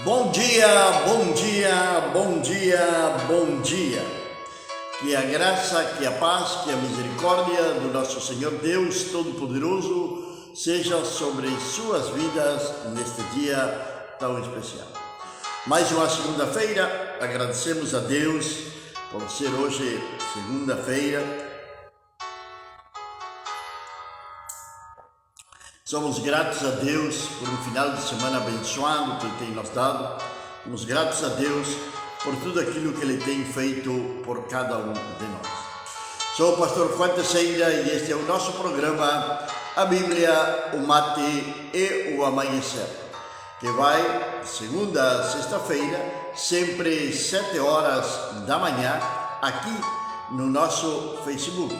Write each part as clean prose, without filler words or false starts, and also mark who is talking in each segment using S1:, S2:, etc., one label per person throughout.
S1: Bom dia, bom dia, bom dia, bom dia. Que a graça, que a paz, que a misericórdia do nosso Senhor Deus Todo-Poderoso seja sobre suas vidas neste dia tão especial. Mais uma segunda-feira, agradecemos a Deus por ser hoje segunda-feira. Somos gratos a Deus por um final de semana abençoado que Ele tem nos dado. Somos gratos a Deus por tudo aquilo que Ele tem feito por cada um de nós. Sou o pastor Juan Teixeira e este é o nosso programa A Bíblia, o Mate e o Amanhecer, que vai segunda a sexta-feira, sempre 7 horas da manhã, aqui no nosso Facebook.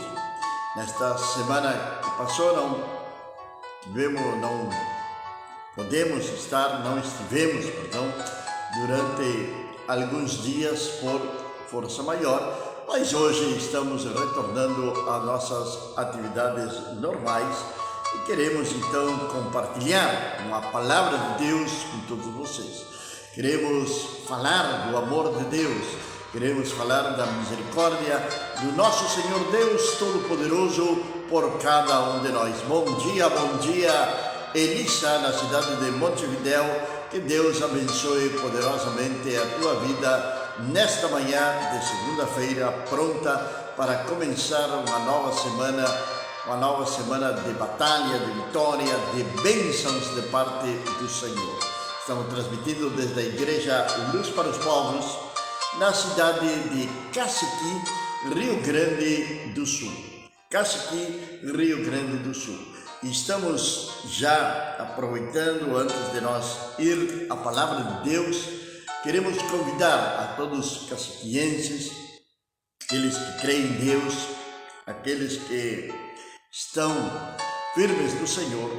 S1: Nesta semana que passou, não estivemos durante alguns dias por força maior, mas hoje estamos retornando às nossas atividades normais e queremos então compartilhar uma palavra de Deus com todos vocês. Queremos falar do amor de Deus, queremos falar da misericórdia do nosso Senhor Deus Todo-Poderoso por cada um de nós. Bom dia, Elisa, na cidade de Montevidéu. Que Deus abençoe poderosamente a tua vida nesta manhã de segunda-feira, pronta para começar uma nova semana de batalha, de vitória, de bênçãos de parte do Senhor. Estamos transmitindo desde a Igreja Luz para os Povos, na cidade de Cacequi, Rio Grande do Sul. Cacequi, Rio Grande do Sul. Estamos já aproveitando, antes de nós ir à Palavra de Deus, queremos convidar a todos os cacequienses, aqueles que creem em Deus, aqueles que estão firmes no Senhor,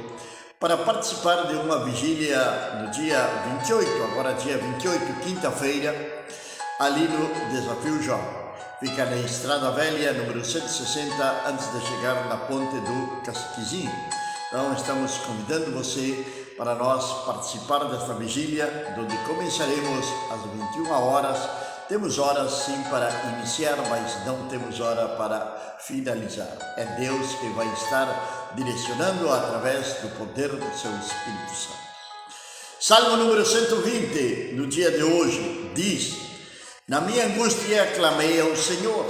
S1: para participar de uma vigília no dia 28, agora dia 28, quinta-feira, ali no Desafio Jovem. Fica na Estrada Velha, número 160, antes de chegar na ponte do Cacequizinho. Então, estamos convidando você para nós participar desta vigília, onde começaremos às 21 horas. Temos horas sim para iniciar, mas não temos hora para finalizar. É Deus que vai estar direcionando através do poder do seu Espírito Santo. Salmo número 120, no dia de hoje, diz: na minha angústia clamei ao Senhor,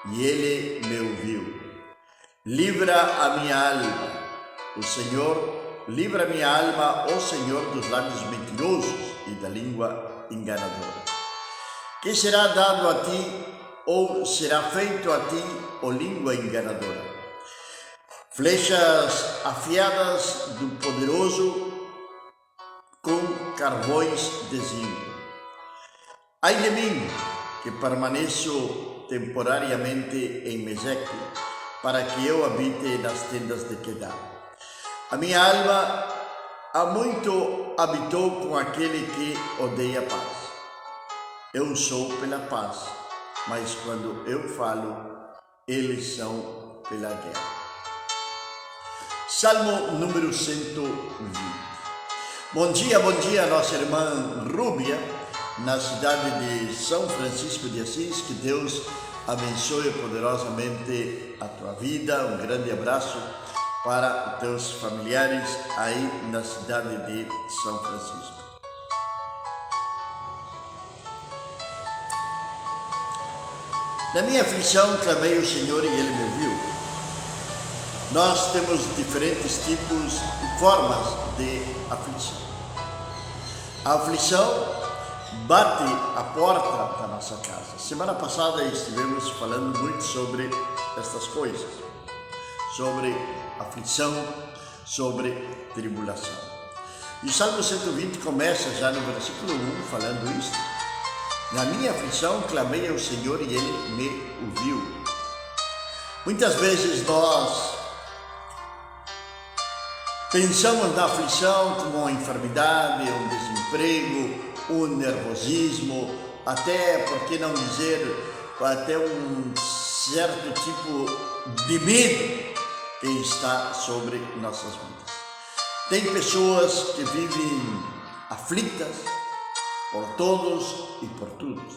S1: e Ele me ouviu. Livra a minha alma, o Senhor, livra a minha alma, ó Senhor, dos lábios mentirosos e da língua enganadora. Que será dado a ti, ou será feito a ti, ó língua enganadora? Flechas afiadas do poderoso com carvões de zinco. Ai de mim, que permaneço temporariamente em Meseque, para que eu habite nas tendas de Quedar. A minha alma há muito habitou com aquele que odeia a paz. Eu sou pela paz, mas quando eu falo, eles são pela guerra. Salmo número 120. Bom dia, nossa irmã Rúbia, na cidade de São Francisco de Assis. Que Deus abençoe poderosamente a tua vida. Um grande abraço para os teus familiares aí na cidade de São Francisco. Na minha aflição clamei ao Senhor e Ele me ouviu. Nós temos diferentes tipos e formas de aflição. A aflição bate a porta da nossa casa. Semana passada estivemos falando muito sobre estas coisas, sobre aflição, sobre tribulação. E o Salmo 120 começa já no versículo 1 falando isto. Na minha aflição clamei ao Senhor e Ele me ouviu. Muitas vezes nós pensamos na aflição como uma enfermidade, um desemprego, um nervosismo, até, por que não dizer, até um certo tipo de medo que está sobre nossas vidas. Tem pessoas que vivem aflitas por todos e por todos.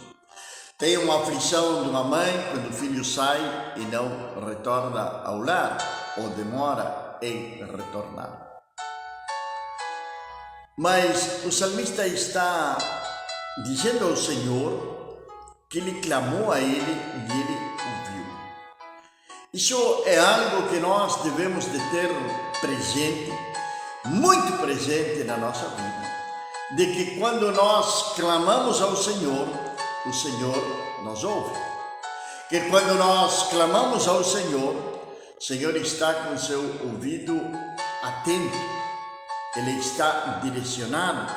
S1: Tem uma aflição de uma mãe quando o filho sai e não retorna ao lar ou demora em retornar. Mas o salmista está dizendo ao Senhor que ele clamou a Ele e Ele ouviu. Isso é algo que nós devemos de ter presente, muito presente na nossa vida, de que quando nós clamamos ao Senhor, o Senhor nos ouve. Que quando nós clamamos ao Senhor, o Senhor está com seu ouvido atento, Ele está direcionado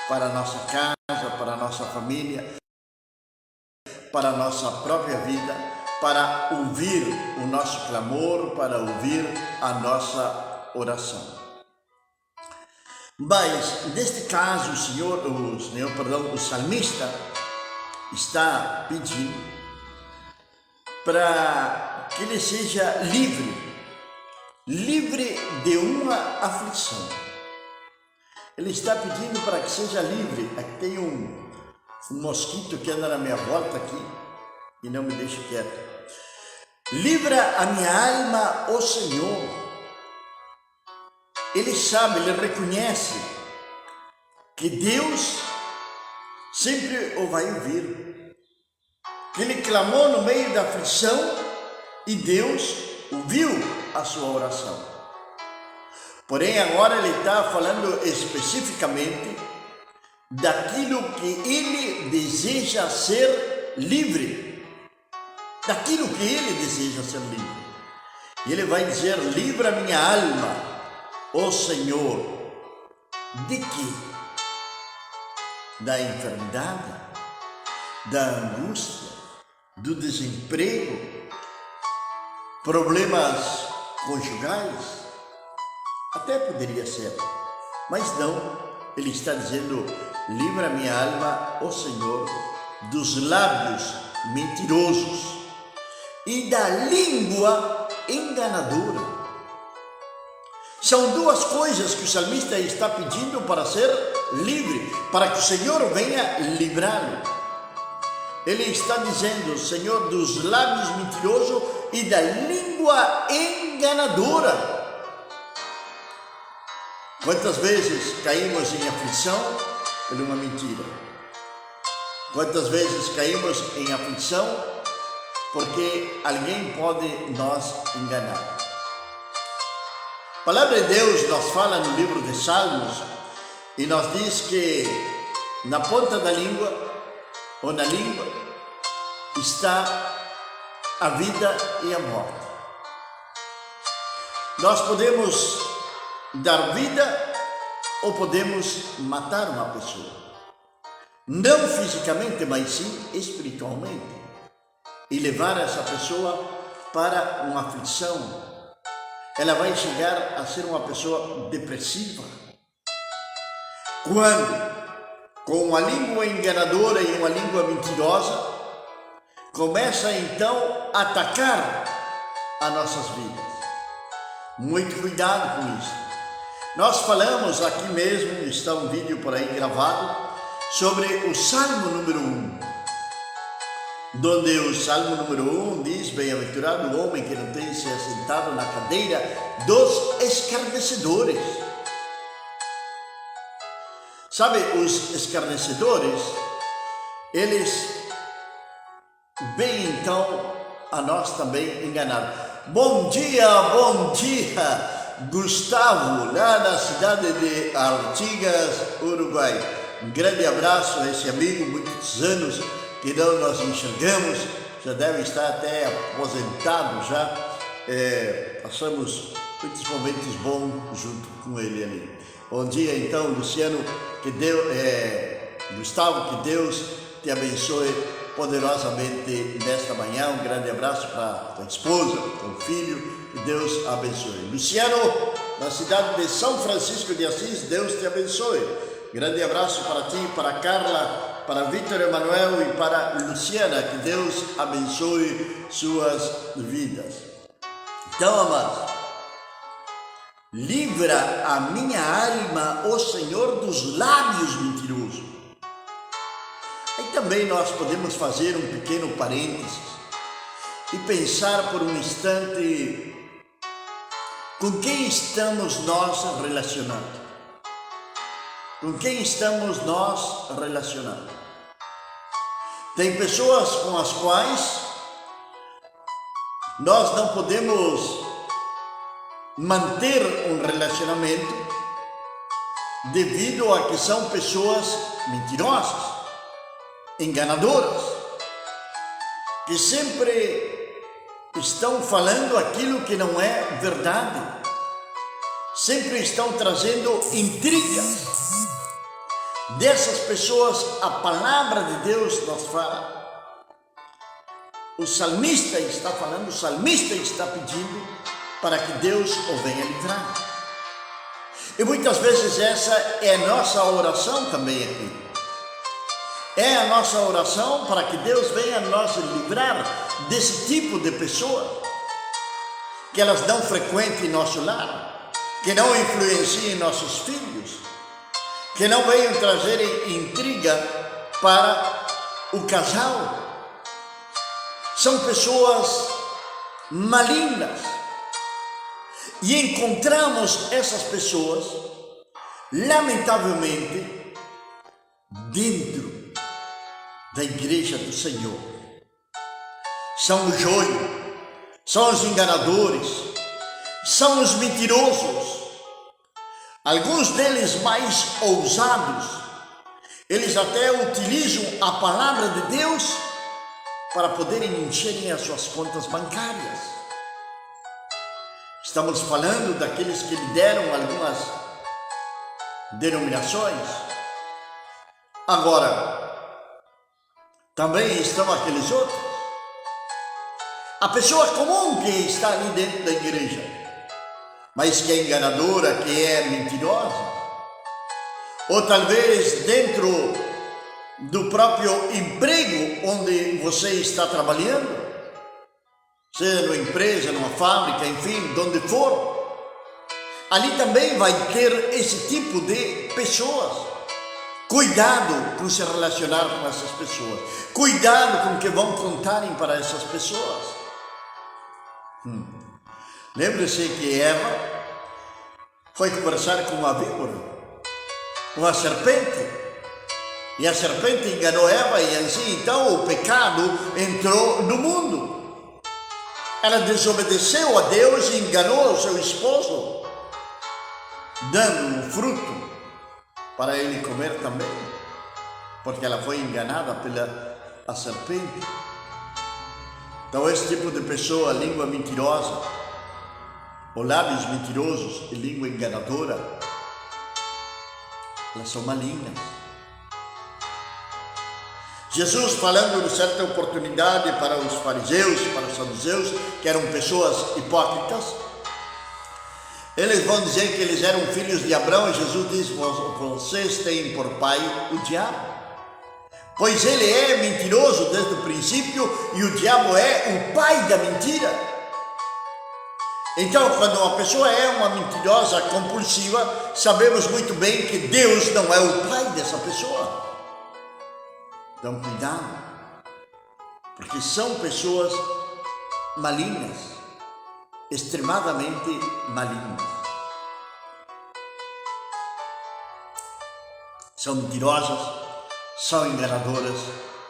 S1: para a nossa casa, para a nossa família, para a nossa própria vida, para ouvir o nosso clamor, para ouvir a nossa oração. Mas, neste caso, o salmista está pedindo para que ele seja livre de uma aflição. Ele está pedindo para que seja livre. Aqui tem um mosquito que anda na minha volta aqui e não me deixa quieto. Livra a minha alma, ó Senhor. Ele sabe, ele reconhece que Deus sempre o vai ouvir. Que ele clamou no meio da aflição e Deus ouviu a sua oração. Porém, agora ele está falando especificamente daquilo que ele deseja ser livre. Daquilo que ele deseja ser livre. E ele vai dizer: livra minha alma, ó Senhor. De quê? Da enfermidade, da angústia, do desemprego, problemas conjugais? Até poderia ser, mas não. Ele está dizendo: livra minha alma, ó Senhor, dos lábios mentirosos e da língua enganadora. São duas coisas que o salmista está pedindo para ser livre, para que o Senhor venha livrá-lo. Ele está dizendo: Senhor, dos lábios mentirosos e da língua enganadora. Quantas vezes caímos em aflição por uma mentira? Quantas vezes caímos em aflição porque alguém pode nos enganar? A palavra de Deus nos fala no livro de Salmos e nos diz que na ponta da língua ou na língua está a vida e a morte. Nós podemos dar vida ou podemos matar uma pessoa. Não fisicamente, mas sim espiritualmente. E levar essa pessoa para uma aflição. Ela vai chegar a ser uma pessoa depressiva. Quando, com uma língua enganadora e uma língua mentirosa, começa então a atacar as nossas vidas. Muito cuidado com isso. Nós falamos aqui mesmo, está um vídeo por aí gravado, sobre o Salmo número 1. Donde o Salmo número 1 diz: bem-aventurado o homem que não tem se assentado na cadeira dos escarnecedores. Sabe, os escarnecedores, eles vêm então a nós também enganar. Bom dia, Gustavo, lá na cidade de Artigas, Uruguai. Um grande abraço a esse amigo, muitos anos que não nos enxergamos, já deve estar até aposentado já. Passamos muitos momentos bons junto com ele ali. Bom dia então, Luciano, Gustavo, que Deus te abençoe poderosamente nesta manhã. Um grande abraço para tua esposa, teu filho, que Deus abençoe. Luciano, na cidade de São Francisco de Assis, Deus te abençoe. Grande abraço para ti, para Carla, para Vitor Emanuel e para Luciana, que Deus abençoe suas vidas. Então, amados, Livra a minha alma, ó Senhor, dos lábios mentirosos. Aí também nós podemos fazer um pequeno parênteses e pensar por um instante com quem estamos nós relacionando. Com quem estamos nós relacionando? Tem pessoas com as quais nós não podemos manter um relacionamento devido a que são pessoas mentirosas, enganadoras, que sempre estão falando aquilo que não é verdade, sempre estão trazendo intrigas. Dessas pessoas, a palavra de Deus nos fala. O salmista está falando, o salmista está pedindo para que Deus o venha livrar. E muitas vezes essa é a nossa oração também aqui. É a nossa oração para que Deus venha nos livrar desse tipo de pessoa, que elas não frequentem nosso lar, que não influenciem nossos filhos, que não venham trazer intriga para o casal. São pessoas malignas. E encontramos essas pessoas, lamentavelmente, dentro da igreja do Senhor. São o joio, são os enganadores, são os mentirosos. Alguns deles mais ousados, eles até utilizam a palavra de Deus para poderem encherem as suas contas bancárias. Estamos falando daqueles que lideram algumas denominações. Agora, também estão aqueles outros. A pessoa comum que está ali dentro da igreja, mas que é enganadora, que é mentirosa, ou talvez dentro do próprio emprego onde você está trabalhando, seja numa empresa, numa fábrica, enfim, de onde for, ali também vai ter esse tipo de pessoas. Cuidado com se relacionar com essas pessoas. Cuidado com o que vão contarem para essas pessoas. Lembre-se que Eva foi conversar com uma víbora, com a serpente. E a serpente enganou Eva e assim então o pecado entrou no mundo. Ela desobedeceu a Deus e enganou o seu esposo, dando um fruto para ele comer também, porque ela foi enganada pela serpente. Então esse tipo de pessoa, língua mentirosa, ou lábios mentirosos e língua enganadora, elas são malignas. Jesus, falando em certa oportunidade para os fariseus, para os saduceus, que eram pessoas hipócritas, eles vão dizer que eles eram filhos de Abraão, e Jesus diz: vocês têm por pai o diabo, pois ele é mentiroso desde o princípio e o diabo é o pai da mentira. Então, quando uma pessoa é uma mentirosa compulsiva, sabemos muito bem que Deus não é o pai dessa pessoa. Então, cuidado, porque são pessoas malignas, extremadamente malignas. São mentirosas, são enganadoras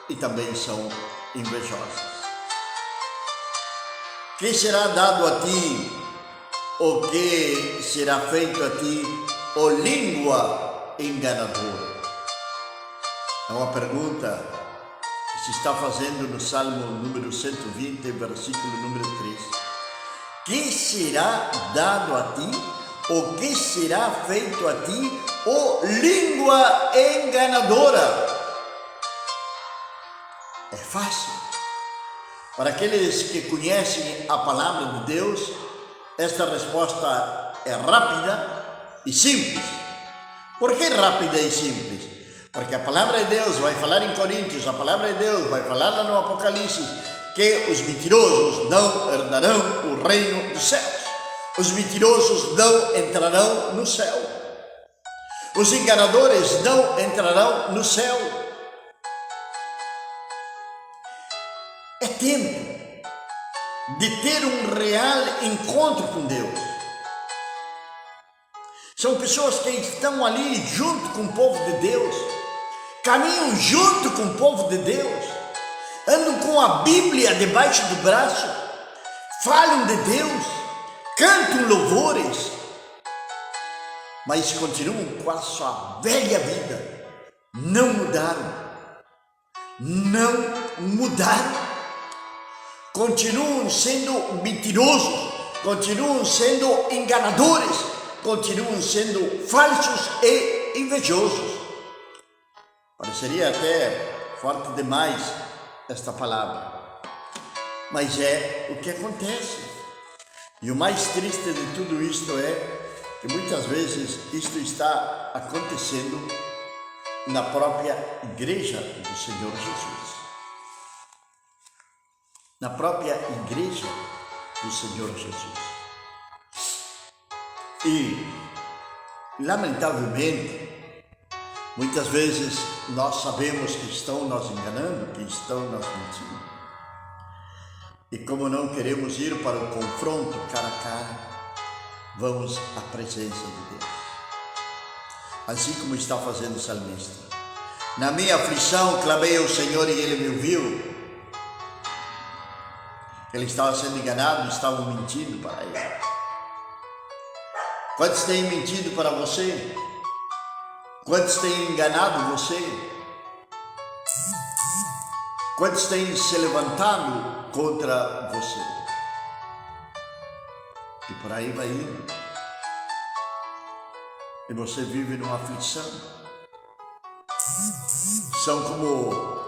S1: e também são invejosas. Que será dado a ti, ou que será feito a ti, ó língua enganadora? É uma pergunta que se está fazendo no Salmo número 120, versículo número 3. Que será dado a ti, ou que será feito a ti, ó língua enganadora? É fácil. Para aqueles que conhecem a palavra de Deus, esta resposta é rápida e simples. Por que rápida e simples? Porque a palavra de Deus vai falar em Coríntios, a palavra de Deus vai falar lá no Apocalipse, que os mentirosos não herdarão o reino dos céus. Os mentirosos não entrarão no céu. Os enganadores não entrarão no céu. É tempo de ter um real encontro com Deus. São pessoas que estão ali junto com o povo de Deus, caminham junto com o povo de Deus, andam com a Bíblia debaixo do braço, falam de Deus, cantam louvores, mas continuam com a sua velha vida, não mudaram, continuam sendo mentirosos, continuam sendo enganadores, continuam sendo falsos e invejosos. Pareceria até forte demais esta palavra, mas é o que acontece. E o mais triste de tudo isto é que muitas vezes isto está acontecendo na própria igreja do Senhor Jesus. Na própria igreja do Senhor Jesus. E, lamentavelmente, muitas vezes nós sabemos que estão nos enganando, que estão nos mentindo. E como não queremos ir para o confronto cara a cara, vamos à presença de Deus. Assim como está fazendo o salmista. Na minha aflição clamei ao Senhor e Ele me ouviu. Ele estava sendo enganado, estavam mentindo para ele. Quantos têm mentido para você? Quantos têm enganado você? Quantos têm se levantado contra você? E por aí vai indo. E você vive numa aflição. São como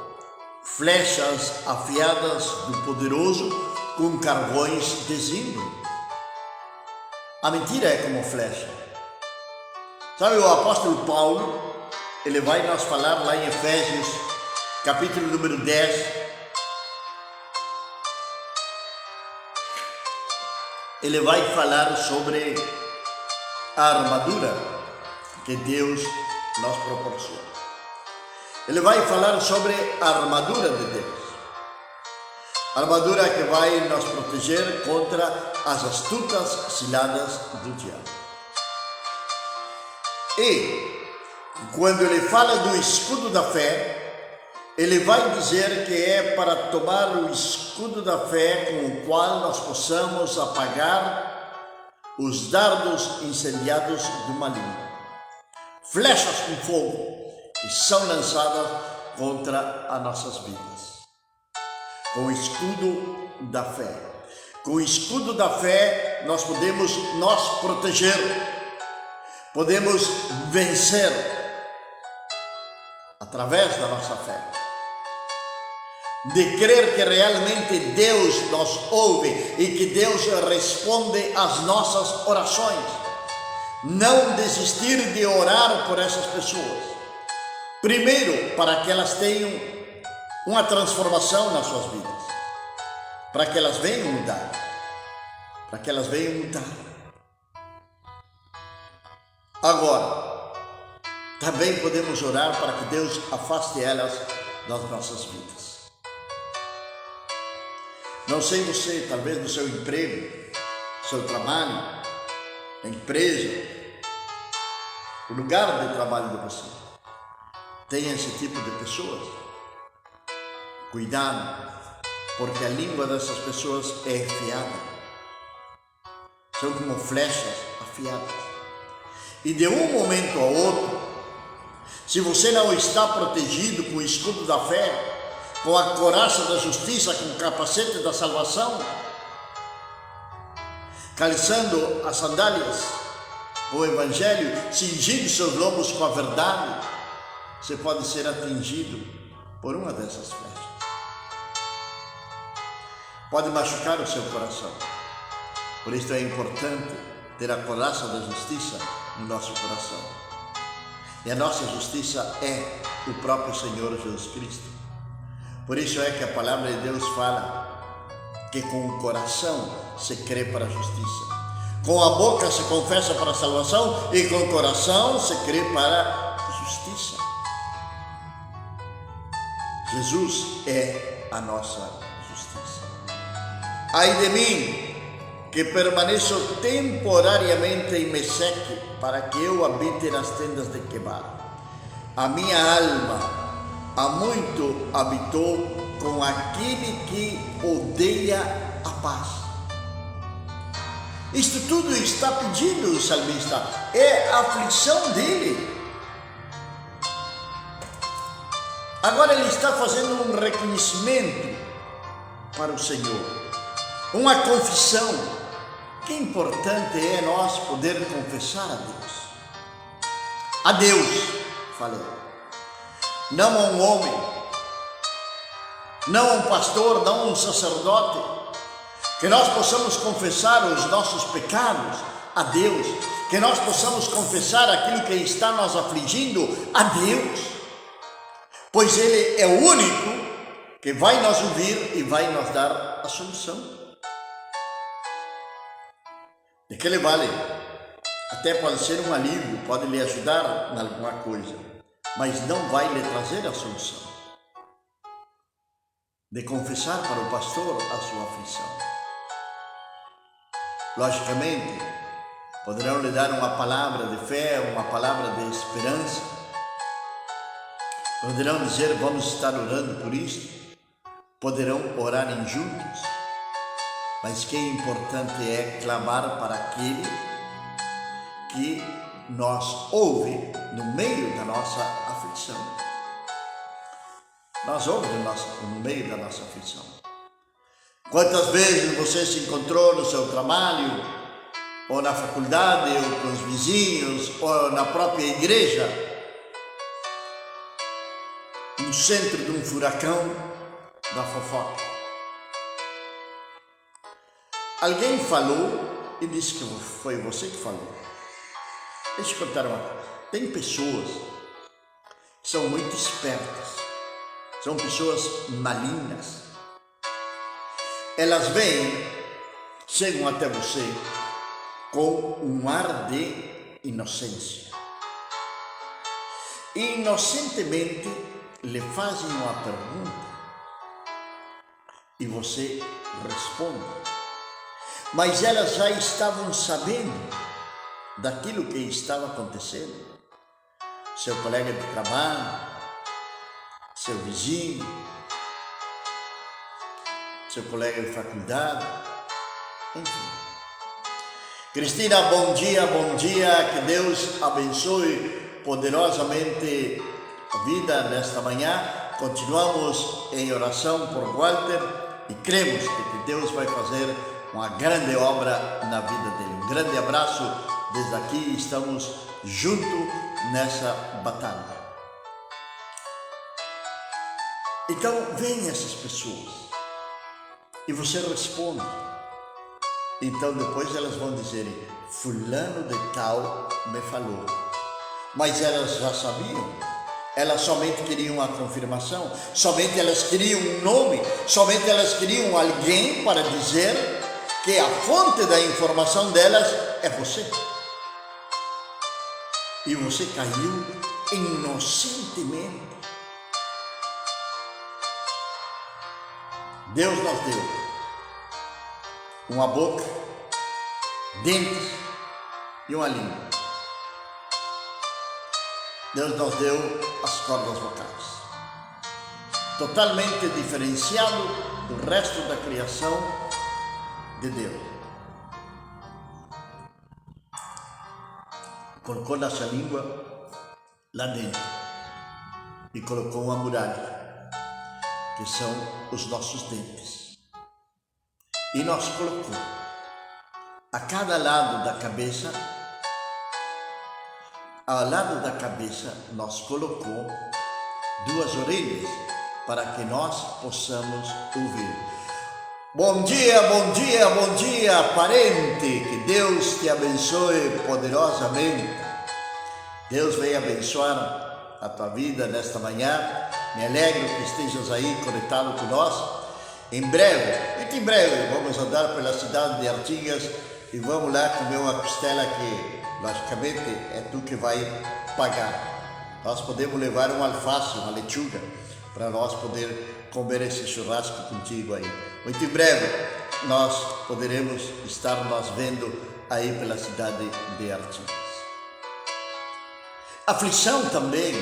S1: flechas afiadas do poderoso com carvões de zimbro. A mentira é como flecha. Sabe, o apóstolo Paulo, ele vai nos falar lá em Efésios, capítulo número 10. Ele vai falar sobre a armadura que Deus nos proporciona. Ele vai falar sobre a armadura de Deus. A armadura que vai nos proteger contra as astutas ciladas do diabo. E, quando ele fala do escudo da fé, ele vai dizer que é para tomar o escudo da fé com o qual nós possamos apagar os dardos incendiados do maligno. Flechas com fogo que são lançadas contra as nossas vidas. Com o escudo da fé. Com o escudo da fé nós podemos nos proteger, podemos vencer através da nossa fé. De crer que realmente Deus nos ouve e que Deus responde às nossas orações. Não desistir de orar por essas pessoas. Primeiro, para que elas tenham uma transformação nas suas vidas, para que elas venham mudar, Agora, também podemos orar para que Deus afaste elas das nossas vidas. Não sei você, talvez no seu emprego, seu trabalho, na empresa, o lugar de trabalho de você, tem esse tipo de pessoas. Cuidado, porque a língua dessas pessoas é afiada. São como flechas afiadas. E de um momento a outro, se você não está protegido com o escudo da fé, com a couraça da justiça, com o capacete da salvação, calçando as sandálias, o evangelho, cingindo seus lombos com a verdade, você pode ser atingido por uma dessas flechas. Pode machucar o seu coração. Por isso é importante ter a couraça da justiça no nosso coração. E a nossa justiça é o próprio Senhor Jesus Cristo. Por isso é que a palavra de Deus fala que com o coração se crê para a justiça. Com a boca se confessa para a salvação e com o coração se crê para a justiça. Jesus é a nossa justiça. Ai de mim, que permaneço temporariamente em Meseque, para que eu habite nas tendas de Quebar. A minha alma há muito habitou com aquele que odeia a paz. Isto tudo está pedindo o salmista, é a aflição dele. Agora ele está fazendo um reconhecimento para o Senhor, uma confissão. Que importante é nós poder confessar a Deus. A Deus, falei, não a um homem, não a um pastor, não a um sacerdote, que nós possamos confessar os nossos pecados a Deus, que nós possamos confessar aquilo que está nos afligindo a Deus, pois Ele é o único que vai nos ouvir e vai nos dar a solução. De que ele vale? Até pode ser um alívio, pode lhe ajudar em alguma coisa, mas não vai lhe trazer a solução. De confessar para o pastor a sua aflição. Logicamente, poderão lhe dar uma palavra de fé, uma palavra de esperança. Poderão dizer, vamos estar orando por isto. Poderão orar juntos. Mas que é importante é clamar para aquele que nos ouve no meio da nossa aflição. Nos ouve no meio da nossa aflição. Quantas vezes você se encontrou no seu trabalho, ou na faculdade, ou com os vizinhos, ou na própria igreja, no centro de um furacão da fofoca? Alguém falou e disse que foi você que falou. Deixa eu contar uma coisa. Tem pessoas que são muito espertas, são pessoas malignas. Elas vêm, chegam até você com um ar de inocência. E inocentemente lhe fazem uma pergunta e você responde. Mas elas já estavam sabendo daquilo que estava acontecendo. Seu colega de trabalho, seu vizinho, seu colega de faculdade, enfim. Cristina, bom dia, que Deus abençoe poderosamente a vida nesta manhã. Continuamos em oração por Walter e cremos que Deus vai fazer uma grande obra na vida dele. Um grande abraço desde aqui, estamos juntos nessa batalha. Então, vem essas pessoas e você responde. Então, depois elas vão dizer, fulano de tal me falou. Mas elas já sabiam. Elas somente queriam a confirmação, somente elas queriam um nome, somente elas queriam alguém para dizer que a fonte da informação delas é você. E você caiu inocentemente. Deus nos deu uma boca, dentes e uma língua. Deus nos deu as cordas vocais. Totalmente diferenciado do resto da criação de Deus. Colocou nossa língua lá dentro e colocou uma muralha, que são os nossos dentes. E nos colocou a cada lado da cabeça, ao lado da cabeça, nos colocou duas orelhas para que nós possamos ouvir. Bom dia, parente, que Deus te abençoe poderosamente. Deus venha abençoar a tua vida nesta manhã. Me alegro que estejas aí conectado conosco. Em breve, muito em breve, vamos andar pela cidade de Artigas e vamos lá comer uma costela que, logicamente, é tu que vai pagar. Nós podemos levar um alface, uma lechuga, para nós poder comer esse churrasco contigo aí. Muito em breve, nós poderemos estar nós vendo aí pela cidade de Artigas. Aflição também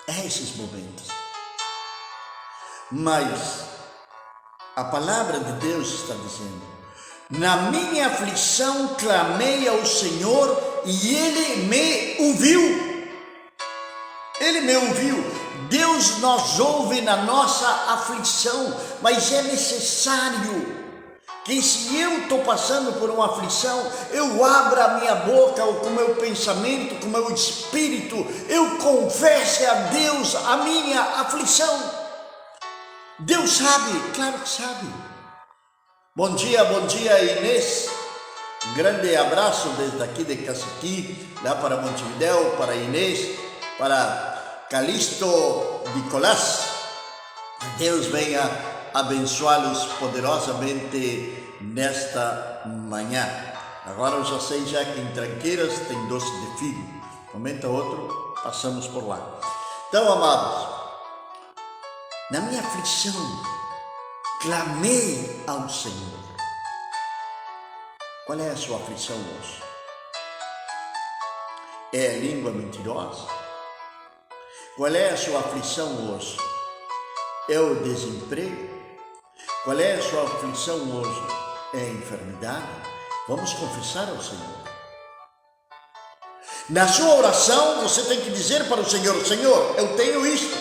S1: é esses momentos. Mas a palavra de Deus está dizendo: na minha aflição clamei ao Senhor e Ele me ouviu. Ele me ouviu. Deus nos ouve na nossa aflição, mas é necessário que, se eu estou passando por uma aflição, eu abra a minha boca com o meu pensamento, com o meu espírito, eu confesse a Deus a minha aflição. Deus sabe, claro que sabe. Bom dia Inês. Um grande abraço desde aqui de Caciqui, lá para Montevidéu, para Inês, para Calixto Nicolás. Deus venha abençoá-los poderosamente nesta manhã. Agora eu já sei já que em Tranqueiras tem doce de figo. Momento outro, passamos por lá. Então, amados, na minha aflição, clamei ao Senhor. Qual é a sua aflição hoje? É a língua mentirosa? Qual é a sua aflição hoje? É o desemprego? Qual é a sua aflição hoje? É a enfermidade? Vamos confessar ao Senhor. Na sua oração, você tem que dizer para o Senhor: Senhor, eu tenho isto.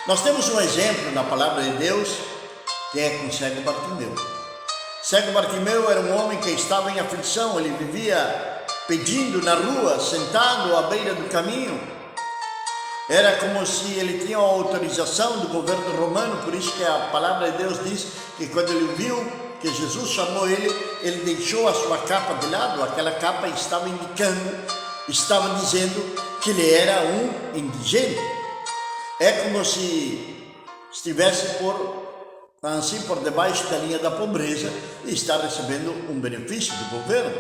S1: Nós temos um exemplo na palavra de Deus, que é com o cego Bartimeu. Cego Bartimeu era um homem que estava em aflição, ele vivia pedindo na rua, sentado à beira do caminho. Era como se ele tinha uma autorização do governo romano, por isso que a palavra de Deus diz que quando ele viu que Jesus chamou ele, ele deixou a sua capa de lado. Aquela capa estava indicando, estava dizendo que ele era um indigente. É como se estivesse por debaixo da linha da pobreza e está recebendo um benefício do governo,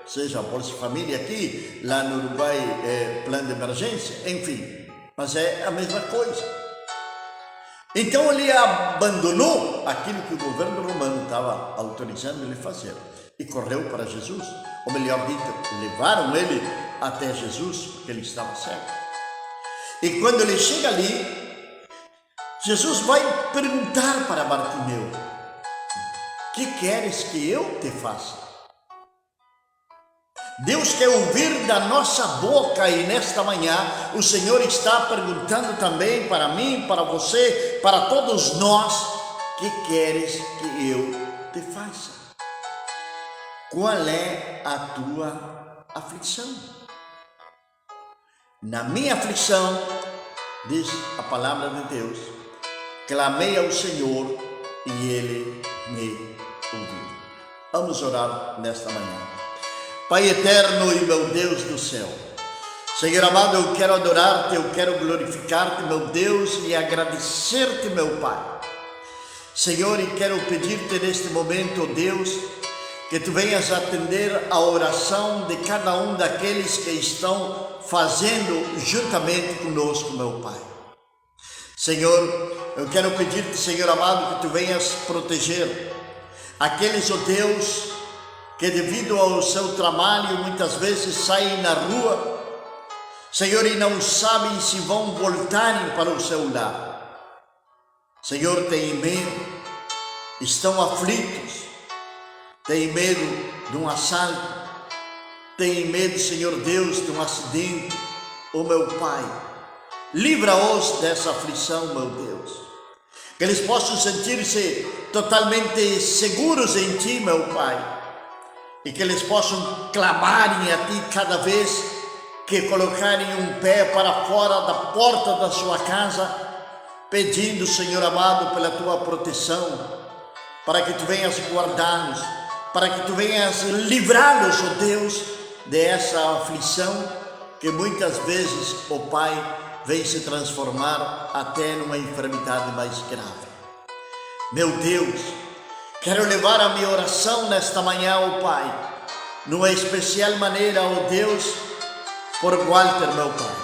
S1: seja a Bolsa Família aqui, lá no Uruguai plano de emergência, enfim, mas é a mesma coisa. Então ele abandonou aquilo que o governo romano estava autorizando ele fazer e correu para Jesus, ou melhor dito, levaram ele até Jesus, porque ele estava cego. E quando ele chega ali, Jesus vai perguntar para Bartimeu: que queres que eu te faça? Deus quer ouvir da nossa boca, e nesta manhã o Senhor está perguntando também para mim, para você, para todos nós: que queres que eu te faça? Qual é a tua aflição? Na minha aflição, diz a palavra de Deus, clamei ao Senhor e Ele me ouviu. Vamos orar nesta manhã. Pai eterno e meu Deus do céu, Senhor amado, eu quero adorar-te, eu quero glorificar-te, meu Deus, e agradecer-te, meu Pai. Senhor, e quero pedir-te neste momento, Deus, que tu venhas atender a oração de cada um daqueles que estão fazendo juntamente conosco, meu Pai. Senhor, eu quero pedir-te, Senhor amado, que tu venhas proteger aqueles, ó Deus, que devido ao seu trabalho muitas vezes saem na rua, Senhor, e não sabem se vão voltarem para o seu lar. Senhor, têm medo, estão aflitos, têm medo de um assalto, têm medo, Senhor Deus, de um acidente. Ó meu Pai, livra-os dessa aflição, meu Deus, que eles possam sentir-se totalmente seguros em Ti, meu Pai, e que eles possam clamarem a Ti cada vez que colocarem um pé para fora da porta da sua casa, pedindo, Senhor amado, pela Tua proteção, para que Tu venhas guardá-los, para que Tu venhas livrá-los, ó Deus, dessa aflição que muitas vezes, ó Pai, vem se transformar até numa enfermidade mais grave. Meu Deus, Quero levar a minha oração nesta manhã, ó Pai, numa especial maneira, ó Deus, por Walter, meu Pai.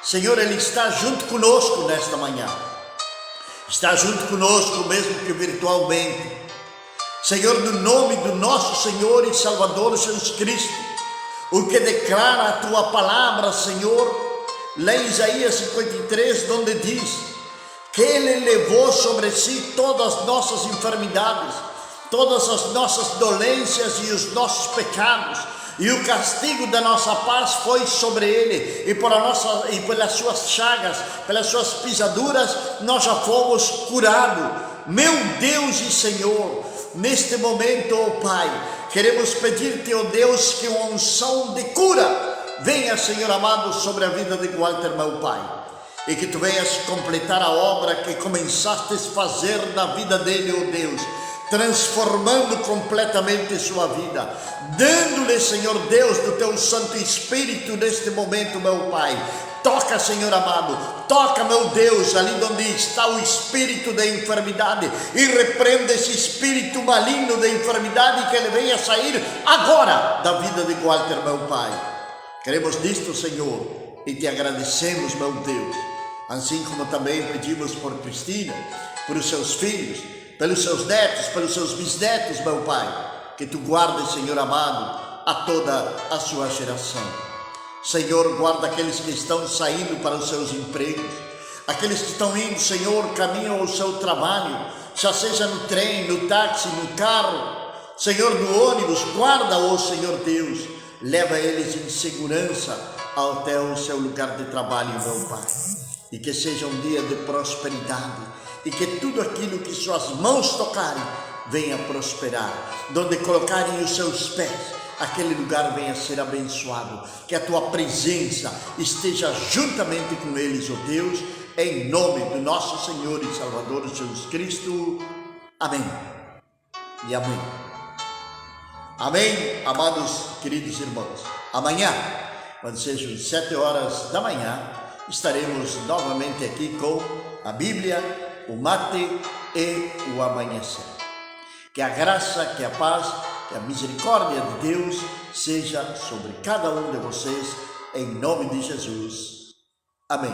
S1: Senhor, ele está junto conosco nesta manhã. Está junto conosco, mesmo que virtualmente. Senhor, no nome do nosso Senhor e Salvador Jesus Cristo, o que declara a Tua palavra, Senhor, lá em Isaías 53, onde diz que Ele levou sobre si todas as nossas enfermidades, todas as nossas dolências e os nossos pecados, e o castigo da nossa paz foi sobre Ele, e pelas suas chagas, pelas suas pisaduras, nós já fomos curados. Meu Deus e Senhor, neste momento, ó Pai, queremos pedir-te, ó Deus, que uma unção de cura venha, Senhor amado, sobre a vida de Walter, meu Pai, e que Tu venhas completar a obra que começaste a fazer na vida dele, ó Deus, transformando completamente sua vida, dando-lhe, Senhor Deus, do Teu Santo Espírito neste momento, meu Pai. Toca, Senhor amado, toca, meu Deus, ali onde está o espírito da enfermidade, e repreenda esse espírito maligno da enfermidade, que ele venha sair agora da vida de Walter, meu Pai. Queremos disto, Senhor, e Te agradecemos, meu Deus, assim como também pedimos por Cristina, por os seus filhos, pelos seus netos, pelos seus bisnetos, meu Pai, que Tu guardes, Senhor amado, a toda a sua geração. Senhor, guarda aqueles que estão saindo para os seus empregos, aqueles que estão indo, Senhor, caminho ao seu trabalho, já seja no trem, no táxi, no carro, Senhor, no ônibus, guarda, ó Senhor Deus, leva eles em segurança até o seu lugar de trabalho, meu Pai, e que seja um dia de prosperidade, e que tudo aquilo que suas mãos tocarem venha prosperar, donde colocarem os seus pés, aquele lugar venha ser abençoado, que a Tua presença esteja juntamente com eles, ó Deus, em nome do nosso Senhor e Salvador Jesus Cristo. Amém e amém. Amém, amados queridos irmãos. Amanhã, quando sejam 7 horas da manhã, estaremos novamente aqui com a Bíblia, o mate e o amanhecer. Que a graça, que a paz, que a misericórdia de Deus seja sobre cada um de vocês, em nome de Jesus. Amém.